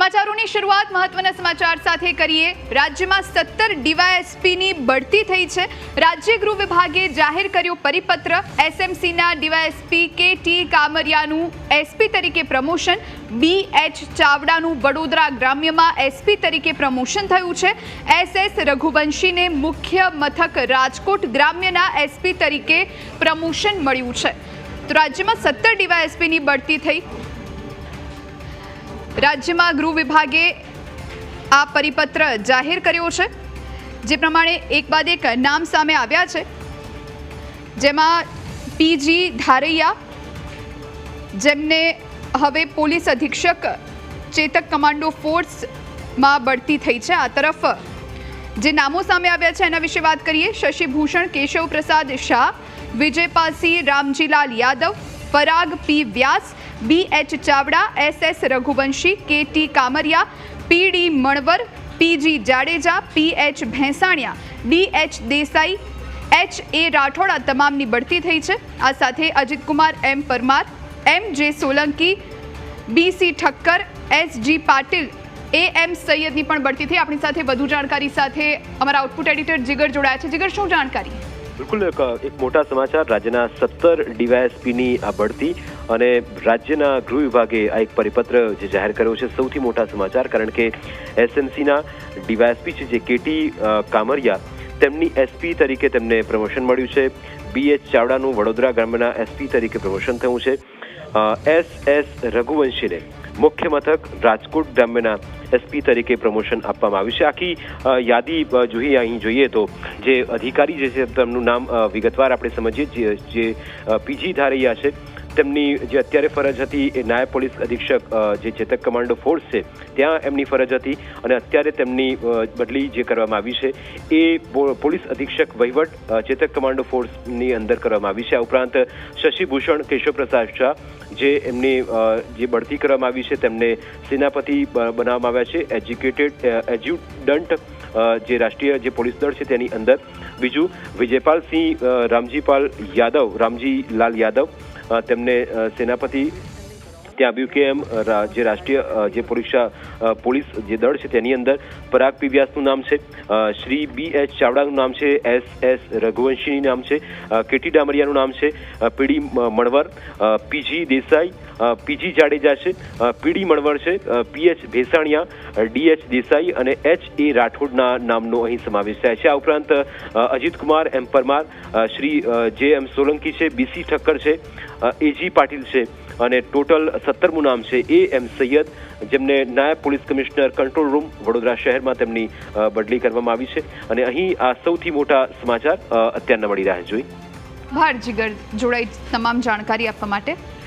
સમાચારોની શરૂઆત મહત્વના સમાચાર સાથે કરીએ। રાજ્યમાં 17 ડીવાયએસપીની બઢતી થઈ છે। રાજ્ય ગૃહ વિભાગે જાહેર કર્યો પરિપત્ર। એસએમસીના ડીવાયએસપી કે.ટી. કામરિયાનું એસપી તરીકે પ્રમોશન, બી.એચ. ચાવડાનું વડોદરા ગ્રામ્યમાં એસપી તરીકે પ્રમોશન થયું છે। એસ.એસ. રઘુવંશીને મુખ્ય મથક રાજકોટ ગ્રામ્યના એસપી તરીકે પ્રમોશન મળ્યું છે। તો રાજ્યમાં 17 ડીવાયએસપીની બઢતી થઈ। રાજ્યમાં ગૃહ વિભાગે આ પરિપત્ર જાહેર કર્યો છે, જે પ્રમાણે એક બાદ એક નામ સામે આવ્યા છે, જેમાં પીજી ધારૈયા, જેમને હવે પોલીસ અધિક્ષક ચેતક કમાન્ડો ફોર્સમાં બઢતી થઈ છે। આ તરફ જે નામો સામે આવ્યા છે એના વિશે વાત કરીએ। શશિભૂષણ કેશવ પ્રસાદ શાહ, વિજયપાલસિંહ રામજીલાલ યાદવ, પરાગ પી વ્યાસ, બી.એચ. ચાવડા, એસ.એસ. રઘુવંશી, કે.ટી. કામરિયા, પી.ડી. મણવર, પી.જી. જાડેજા, પી.એચ. ભેંસાણિયા, ડી.એચ. દેસાઈ, એચ.એ. રાઠોડ આ તમામની બઢતી થઈ છે। આ સાથે અજીત કુમાર એમ પરમાર, એમ.જે. સોલંકી, બી.સી. ઠક્કર, એસ.જી. પાટીલ, એ.એમ. સૈયદની પણ બઢતી થઈ। આપણી સાથે વધુ જાણકારી સાથે અમારા આઉટપુટ એડિટર જીગર જોડાયા છે। જીગર, શું જાણકારી? બિલકુલ એક મોટા સમાચાર, રાજ્યના 17 ડીવાયએસપીની આ બઢતી અને રાજ્યના ગૃહ વિભાગે આ એક પરિપત્ર જે જાહેર કર્યો છે, સૌથી મોટા સમાચાર, કારણ કે એસએમસીના ડીવાયએસપી છે જે કે.ટી. કામરિયા, તેમની એસપી તરીકે તેમને પ્રમોશન મળ્યું છે। બી.એચ. ચાવડાનું વડોદરા ગ્રામ્યના એસપી તરીકે પ્રમોશન થયું છે। એસ.એસ. રઘુવંશીને મુખ્ય મથક રાજકોટ ગ્રામ્યના એસપી તરીકે પ્રમોશન આપવામાં આવ્યું છે। આખી યાદી અહીં જોઈએ તો જે અધિકારી જે છે તેમનું નામ વિગતવાર આપણે સમજીએ। જે પીજી ધારૈયા છે, તેમની જે અત્યારે ફરજ હતી એ નાયબ પોલીસ અધિક્ષક જે ચેતક કમાન્ડો ફોર્સ છે ત્યાં એમની ફરજ હતી, અને અત્યારે તેમની બદલી જે કરવામાં આવી છે એ પોલીસ અધિક્ષક વહીવટ ચેતક કમાન્ડો ફોર્સની અંદર કરવામાં આવી છે। આ ઉપરાંત શશિભૂષણ કેશવપ્રસાદ શાહ, જે એમની જે બઢતી કરવામાં આવી છે તેમને સેનાપતિ બનાવવામાં આવ્યા છે, એડ્યુટન્ટ જે રાષ્ટ્રીય જે પોલીસ દળ છે તેની અંદર। બીજું, વિજયપાલસિંહ રામજીલાલ યાદવ, તેમને સેનાપતિ ત્યાં બીકેએમ જે રાષ્ટ્રીય જે પોલીસ જે દળ છે તેની અંદર। પરાગ પી વ્યાસનું નામ છે, શ્રી બી.એચ. ચાવડાનું નામ છે, એસ.એસ. રઘુવંશીનું નામ છે, કે.ટી. ડામરિયાનું નામ છે, પી.ડી. મણવર, પી.જી. દેસાઈ, પી.જી. જાડેજા છે, પી.ડી. મણવર છે, પી.એચ. ભેંસાણિયા, ડી.એચ. દેસાઈ અને એચ.એ. રાઠોડના નામનો અહીં સમાવેશ થાય છે। આ ઉપરાંત અજીત કુમાર એમ પરમાર, શ્રી જે.એમ. સોલંકી છે, બી.સી. ઠક્કર છે, એ.જી. પાટીલ છે, અને ટોટલ 17મું નામ છે એ.એમ. સૈયદ, જેમને નાયબ police commissioner control room Vadodara શહેરમાં તેમની બદલી કરવામાં આવી છે। અને અહીં આ સૌથી મોટા સમાચાર અત્યારના મળી રહ્યા છે। ભાર જીગર જોડાઈ તમામ જાણકારી આપવા માટે।